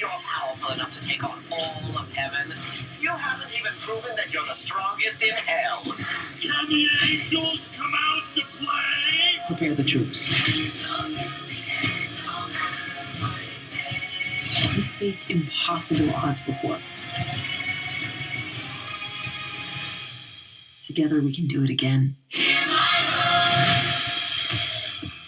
you're powerful enough to take on all of heaven, you haven't even proven that you're the strongest in hell. Can the angels come out to play? Prepare the troops. We've faced impossible odds before. Together we can do it again.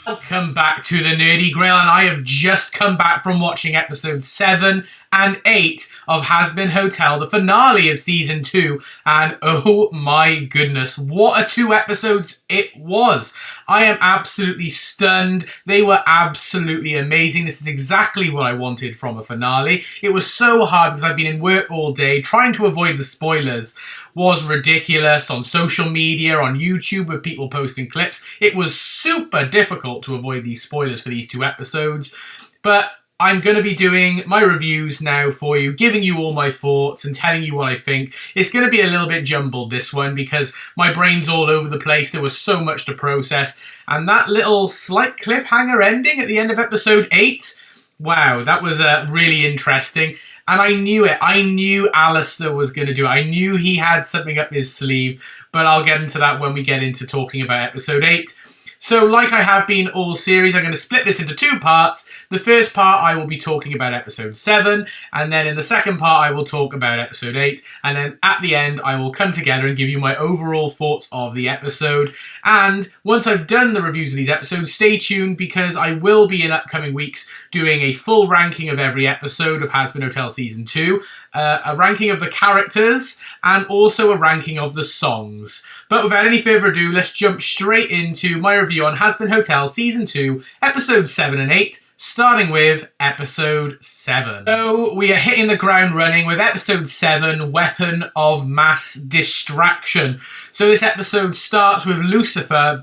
Welcome back to the Nerdy Grail, and I have just come back from watching episodes 7 and 8 of Hazbin Hotel, the finale of season 2, and oh my goodness, what a 2 episodes it was. I am absolutely stunned. They were absolutely amazing. This is exactly what I wanted from a finale. It was so hard because I've been in work all day. Trying to avoid the spoilers was ridiculous on social media, on YouTube with people posting clips. It was super difficult to avoid these spoilers for these 2 episodes, but I'm going to be doing my reviews now for you, giving you all my thoughts and telling you what I think. It's going to be a little bit jumbled, this one, because my brain's all over the place. There was so much to process. And that little slight cliffhanger ending at the end of episode 8, wow, that was really interesting. And I knew it. I knew Alistair was going to do it. I knew he had something up his sleeve, but I'll get into that when we get into talking about episode 8. So like I have been all series, I'm going to split this into 2 parts. The first part I will be talking about episode 7, and then in the second part I will talk about episode 8, and then at the end I will come together and give you my overall thoughts of the episode. And once I've done the reviews of these episodes, stay tuned because I will be in upcoming weeks doing a full ranking of every episode of Hazbin Hotel Season 2, a ranking of the characters, and also a ranking of the songs. But without any further ado, let's jump straight into my review on Hazbin Hotel Season 2, Episodes 7 and 8, starting with Episode 7. So we are hitting the ground running with Episode 7, Weapon of Mass Distraction. So this episode starts with Lucifer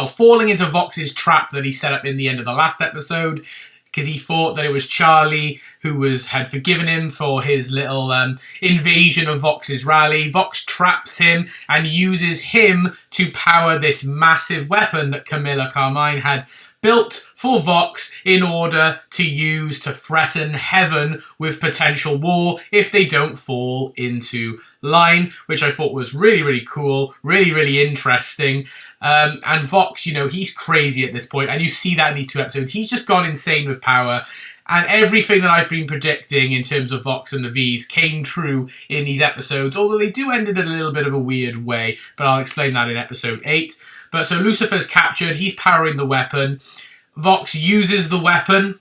falling into Vox's trap that he set up in the end of the last episode, because he thought that it was Charlie who had forgiven him for his little invasion of Vox's rally. Vox traps him and uses him to power this massive weapon that Camilla Carmine had built for Vox in order to use to threaten Heaven with potential war if they don't fall into line, which I thought was really, really cool, really, really interesting. And Vox, he's crazy at this point, and you see that in these 2 episodes. He's just gone insane with power, and everything that I've been predicting in terms of Vox and the V's came true in these episodes, although they do end in a little bit of a weird way, but I'll explain that in episode 8. But so Lucifer's captured, he's powering the weapon. Vox uses the weapon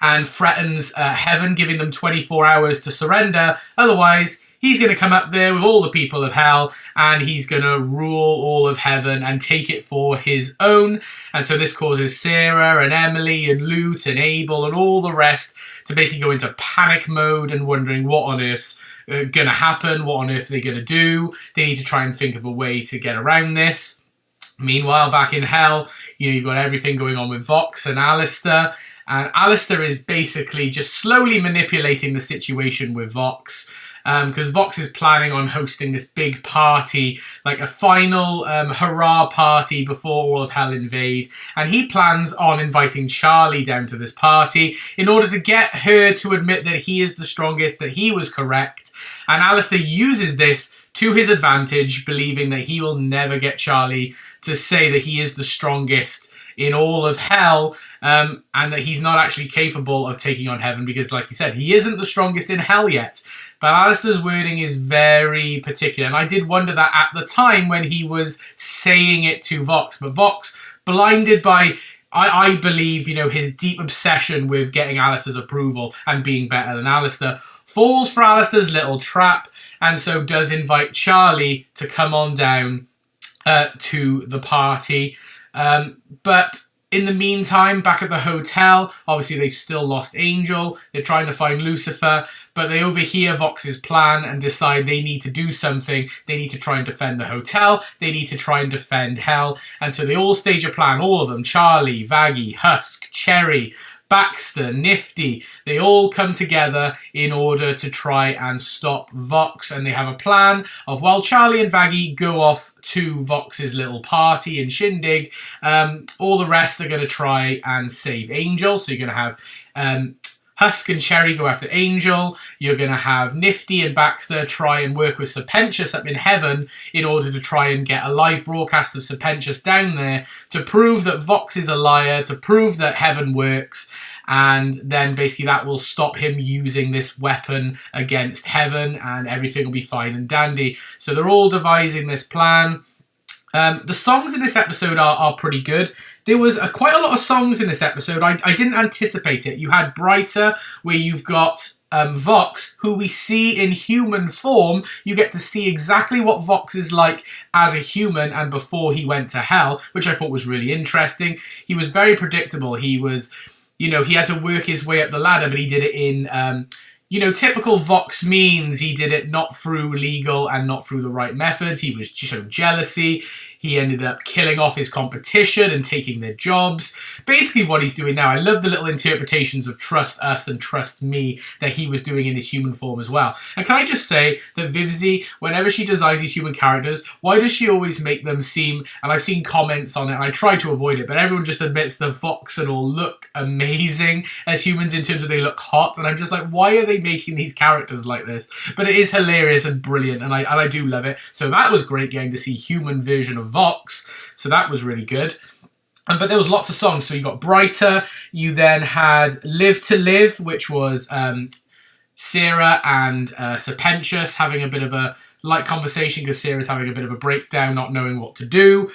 and threatens Heaven, giving them 24 hours to surrender. Otherwise, he's going to come up there with all the people of hell and he's going to rule all of Heaven and take it for his own. And so this causes Sarah and Emily and Lute and Abel and all the rest to basically go into panic mode and wondering what on earth's going to happen, what on earth are they going to do. They need to try and think of a way to get around this. Meanwhile, back in hell, you've got everything going on with Vox and Alistair. And Alistair is basically just slowly manipulating the situation with Vox. Because Vox is planning on hosting this big party, like a final hurrah party before all of hell invade. And he plans on inviting Charlie down to this party in order to get her to admit that he is the strongest, that he was correct. And Alistair uses this to his advantage, believing that he will never get Charlie to say that he is the strongest in all of hell, and that he's not actually capable of taking on Heaven because, like he said, he isn't the strongest in hell yet. But Alistair's wording is very particular, and I did wonder that at the time when he was saying it to Vox. But Vox, blinded by, I believe, his deep obsession with getting Alistair's approval and being better than Alistair, falls for Alistair's little trap, and so does invite Charlie to come on down to the party. But in the meantime, back at the hotel, obviously they've still lost Angel. They're trying to find Lucifer, but they overhear Vox's plan and decide they need to do something. They need to try and defend the hotel. They need to try and defend hell. And so they all stage a plan, all of them. Charlie, Vaggie, Husk, Cherry, Baxter, Nifty, they all come together in order to try and stop Vox, and they have a plan of while Charlie and Vaggie go off to Vox's little party and shindig, all the rest are going to try and save Angel. So you're going to have Husk and Cherry go after Angel. You're going to have Nifty and Baxter try and work with Serpentius up in heaven in order to try and get a live broadcast of Serpentius down there to prove that Vox is a liar, to prove that heaven works. And then basically that will stop him using this weapon against heaven and everything will be fine and dandy. So they're all devising this plan. The songs in this episode are pretty good. There was quite a lot of songs in this episode. I didn't anticipate it. You had Brighter, where you've got Vox, who we see in human form. You get to see exactly what Vox is like as a human and before he went to hell, which I thought was really interesting. He was very predictable. He was, he had to work his way up the ladder, but he did it in... typical Vox means. He did it not through legal and not through the right methods. He was showing jealousy. He ended up killing off his competition and taking their jobs. Basically what he's doing now. I love the little interpretations of trust us and trust me that he was doing in his human form as well. And can I just say that Vivzy, whenever she designs these human characters, why does she always make them seem, and I've seen comments on it and I try to avoid it, but everyone just admits the Vox and all look amazing as humans in terms of they look hot. And I'm just like, why are they making these characters like this? But it is hilarious and brilliant and I do love it. So that was great getting to see human version of Vox. So that was really good. But there was lots of songs. So you got Brighter. You then had Live to Live, which was Sarah and Serpentius having a bit of a light conversation because Sarah's having a bit of a breakdown, not knowing what to do.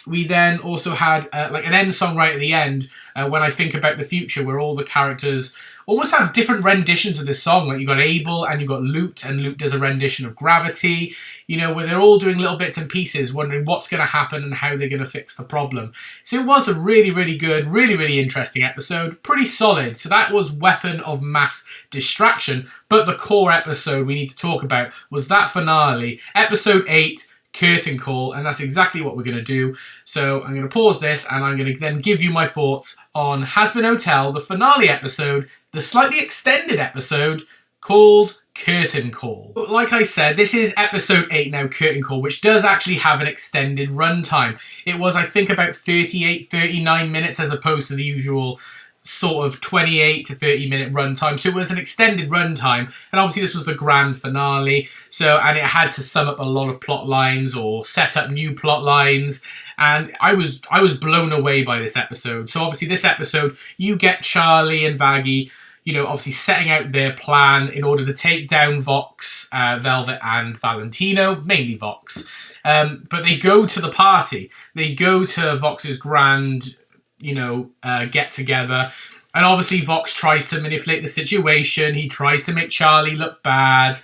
We then also had like an end song right at the end, When I Think About the Future, where all the characters almost have different renditions of this song. Like you got Abel and you got Lute, and Lute does a rendition of Gravity, where they're all doing little bits and pieces, wondering what's going to happen and how they're going to fix the problem. So it was a really, really good, really, really interesting episode. Pretty solid. So that was Weapon of Mass Distraction. But the core episode we need to talk about was that finale, episode 8, Curtain Call, and that's exactly what we're going to do. So I'm going to pause this and I'm going to then give you my thoughts on Hazbin Hotel, the finale episode, the slightly extended episode called Curtain Call. Like I said, this is episode 8 now, Curtain Call, which does actually have an extended runtime. It was, I think, about 38, 39 minutes as opposed to the usual sort of 28 to 30 minute runtime. So it was an extended runtime, and obviously this was the grand finale. And it had to sum up a lot of plot lines or set up new plot lines. And I was blown away by this episode. So obviously this episode, you get Charlie and Vaggie, obviously setting out their plan in order to take down Vox, Velvet and Valentino, mainly Vox. But they go to the party. They go to Vox's grand get together, and obviously Vox tries to manipulate the situation. He tries to make Charlie look bad,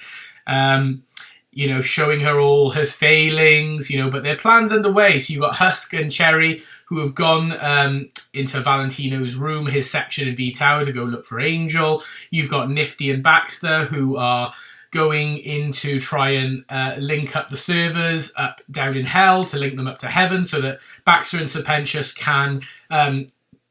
showing her all her failings, but their plan's underway. So you got Husk and Cherry who have gone into Valentino's room, his section in V Tower, to go look for Angel. You've got Nifty and Baxter who are going in to try and link up the servers up down in hell to link them up to heaven so that Baxter and Serpentius can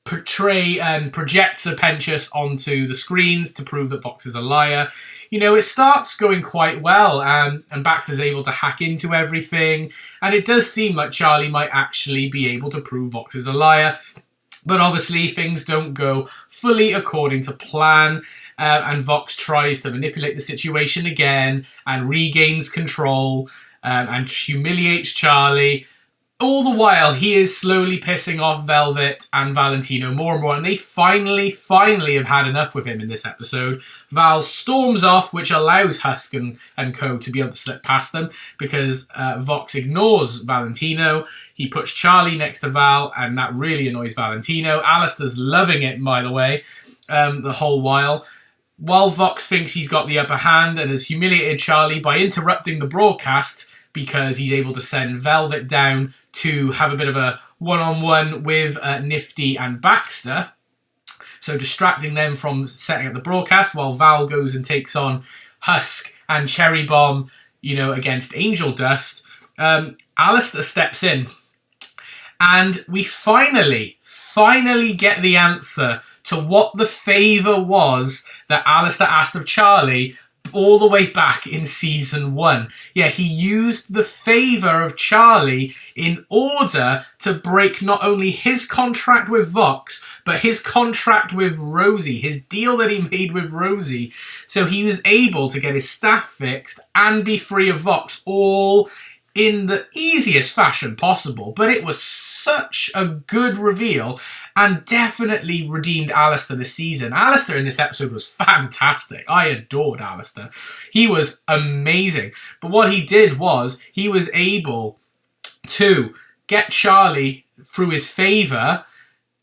portray and project Serpentius onto the screens to prove that Vox is a liar. It starts going quite well, and Baxter's able to hack into everything, and it does seem like Charlie might actually be able to prove Vox is a liar. But obviously things don't go fully according to plan. And Vox tries to manipulate the situation again and regains control and humiliates Charlie. All the while, he is slowly pissing off Velvet and Valentino more and more, and they finally have had enough with him in this episode. Val storms off, which allows Husk and co to be able to slip past them because Vox ignores Valentino. He puts Charlie next to Val, and that really annoys Valentino. Alistair's loving it, by the way, the whole while. While Vox thinks he's got the upper hand and has humiliated Charlie by interrupting the broadcast because he's able to send Velvet down to have a bit of a one-on-one with Nifty and Baxter. So distracting them from setting up the broadcast while Val goes and takes on Husk and Cherry Bomb, against Angel Dust. Alistair steps in. And we finally get the answer to what the favour was that Alistair asked of Charlie all the way back in season 1. Yeah, he used the favor of Charlie in order to break not only his contract with Vox, but his contract with Rosie, his deal that he made with Rosie. So he was able to get his staff fixed and be free of Vox, all in the easiest fashion possible. But it was such a good reveal and definitely redeemed Alistair this season. Alistair in this episode was fantastic. I adored Alistair. He was amazing. But what he did was he was able to get Charlie through his favour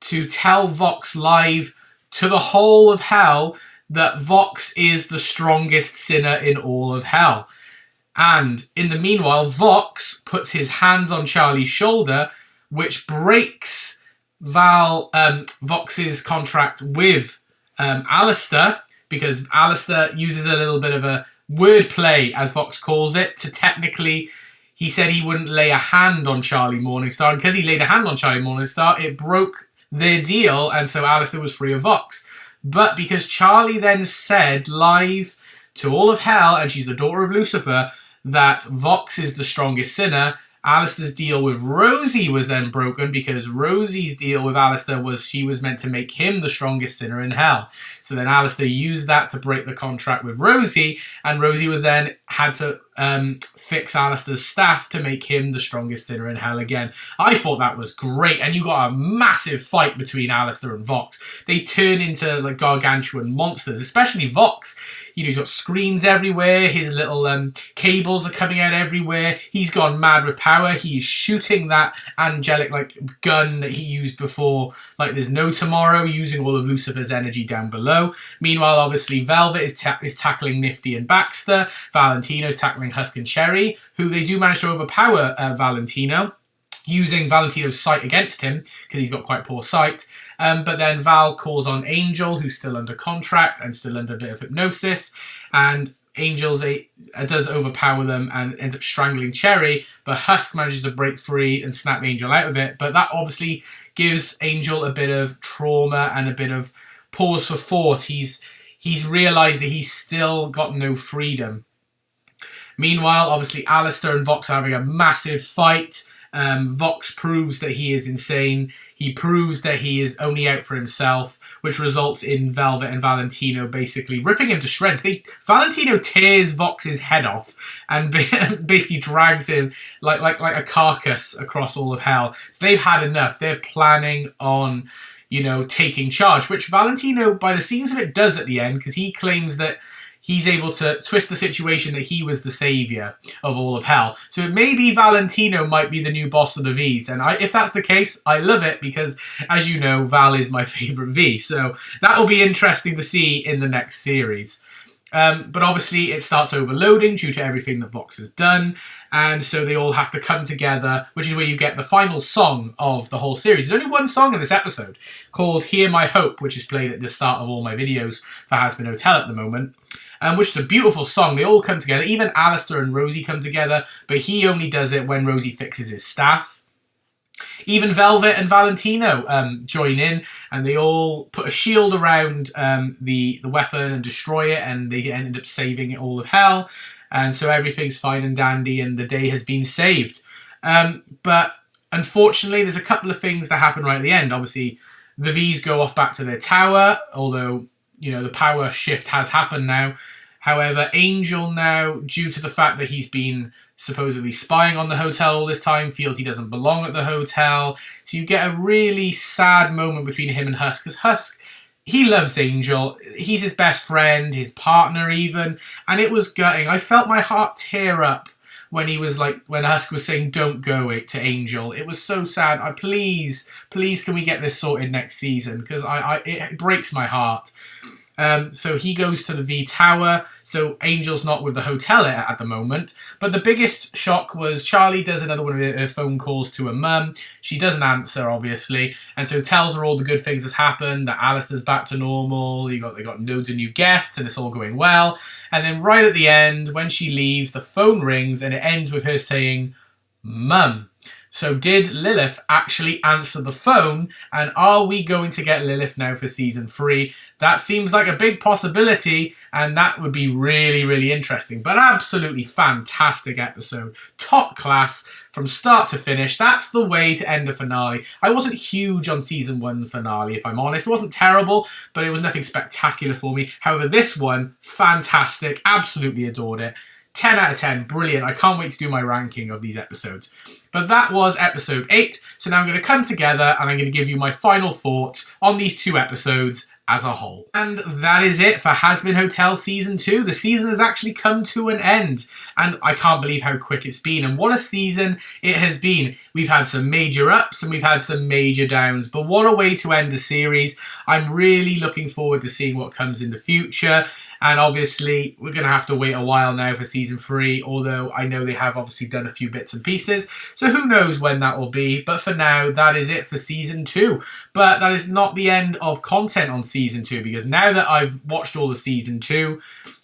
to tell Vox live to the whole of hell that Vox is the strongest sinner in all of hell. And in the meanwhile, Vox puts his hands on Charlie's shoulder, which breaks Vox's contract with Alistair, because Alistair uses a little bit of a wordplay, as Vox calls it, to technically, he said he wouldn't lay a hand on Charlie Morningstar, and because he laid a hand on Charlie Morningstar, it broke their deal, and so Alistair was free of Vox. But because Charlie then said live to all of hell, and she's the daughter of Lucifer, that Vox is the strongest sinner, Alistair's deal with Rosie was then broken, because Rosie's deal with Alistair was she was meant to make him the strongest sinner in hell. So then Alistair used that to break the contract with Rosie, and Rosie was then had to fix Alistair's staff to make him the strongest sinner in hell again. I thought that was great, and you got a massive fight between Alistair and Vox. They turn into like gargantuan monsters, especially Vox. You know, he's got screens everywhere. His little cables are coming out everywhere. He's gone mad with power. He's shooting that angelic like gun that he used before, like there's no tomorrow, using all of Lucifer's energy down below. Meanwhile, obviously, Velvet is tackling Nifty and Baxter. Valentino's tackling Husk and Cherry, who they do manage to overpower Valentino, using Valentino's sight against him, because he's got quite poor sight. But then Val calls on Angel, who's still under contract and still under a bit of hypnosis. And Angel does overpower them and ends up strangling Cherry. But Husk manages to break free and snap Angel out of it. But that obviously gives Angel a bit of trauma and a bit of pause for thought. He's realised that he's still got no freedom. Meanwhile, obviously, Alistair and Vox are having a massive fight. Vox proves that he is insane. He proves that he is only out for himself, which results in Velvet and Valentino basically ripping him to shreds. Valentino tears Vox's head off and basically drags him like a carcass across all of hell. So they've had enough. They're planning on, you know, taking charge, which Valentino, by the seams of it, does at the end, because he claims that he's able to twist the situation that he was the saviour of all of hell. So it may be Valentino might be the new boss of the Vs. And if that's the case, I love it, because, as you know, Val is my favourite V. So that will be interesting to see in the next series. But obviously it starts overloading due to everything that Vox has done. And so they all have to come together, which is where you get the final song of the whole series. There's only one song in this episode called Hear My Hope, which is played at the start of all my videos for Hazbin Hotel at the moment. Which is a beautiful song. They all come together. Even Alistair and Rosie come together, but he only does it when Rosie fixes his staff. Even Velvet and Valentino join in, and they all put a shield around the weapon and destroy it, and they end up saving it all of hell. And so everything's fine and dandy, and the day has been saved. But unfortunately, there's a couple of things that happen right at the end. Obviously, the Vs go off back to their tower, although, you know, the power shift has happened now. However, Angel now, due to the fact that he's been supposedly spying on the hotel all this time, feels he doesn't belong at the hotel. So you get a really sad moment between him and Husk, because Husk, he loves Angel. He's his best friend, his partner even, and it was gutting. I felt my heart tear up when when Husk was saying "don't go" to Angel. It was so sad. Please can we get this sorted next season, because it breaks my heart. So he goes to the V Tower, so Angel's not with the hotel at the moment. But the biggest shock was Charlie does another one of her phone calls to her mum. She doesn't answer, obviously, and so tells her all the good things that's happened, that Alistair's back to normal, they got loads of new guests, and it's all going well. And then right at the end, when she leaves, the phone rings, and it ends with her saying, "Mum." So did Lilith actually answer the phone, and are we going to get Lilith now for season 3? That seems like a big possibility, and that would be really, really interesting. But absolutely fantastic episode. Top class from start to finish. That's the way to end a finale. I wasn't huge on season 1 finale, if I'm honest. It wasn't terrible, but it was nothing spectacular for me. However, this one, fantastic. Absolutely adored it. 10 out of 10, brilliant. I can't wait to do my ranking of these episodes. But that was episode 8, so now I'm going to come together and I'm going to give you my final thoughts on these 2 episodes as a whole. And that is it for Hazbin Hotel Season 2. The season has actually come to an end, and I can't believe how quick it's been. And what a season it has been. We've had some major ups and we've had some major downs, but what a way to end the series. I'm really looking forward to seeing what comes in the future. And obviously, we're going to have to wait a while now for Season 3, although I know they have obviously done a few bits and pieces. So who knows when that will be. But for now, that is it for Season 2. But that is not the end of content on Season 2, because now that I've watched all of Season 2,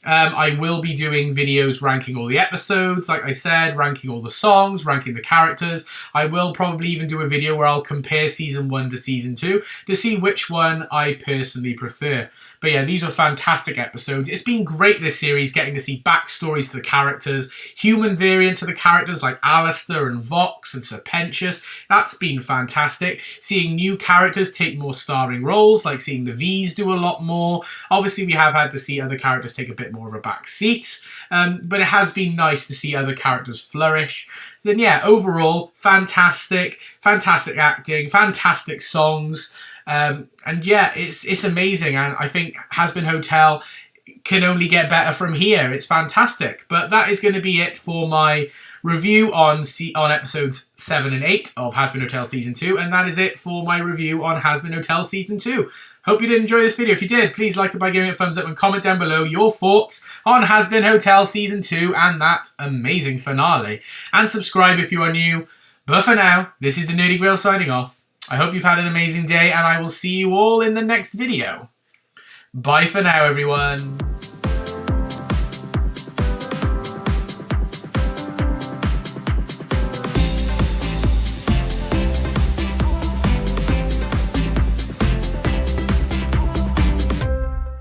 I will be doing videos ranking all the episodes, like I said, ranking all the songs, ranking the characters. I will probably even do a video where I'll compare Season 1 to Season 2 to see which one I personally prefer. But yeah, these were fantastic episodes. It's been great this series, getting to see backstories to the characters, human variants of the characters like Alistair and Vox and Serpentius. That's been fantastic. Seeing new characters take more starring roles, like seeing the V's do a lot more. Obviously, we have had to see other characters take a bit more of a back seat, but it has been nice to see other characters flourish. Then yeah, overall, fantastic acting, fantastic songs. And yeah, it's amazing, and I think Hazbin Hotel can only get better from here. It's fantastic. But that is going to be it for my review on episodes 7 and 8 of Hazbin Hotel Season 2, and that is it for my review on Hazbin Hotel Season 2. Hope you did enjoy this video. If you did, please like it by giving it a thumbs up and comment down below your thoughts on Hazbin Hotel Season 2 and that amazing finale. And subscribe if you are new. But for now, this is the Nerdy Grail signing off. I hope you've had an amazing day, and I will see you all in the next video. Bye for now, everyone.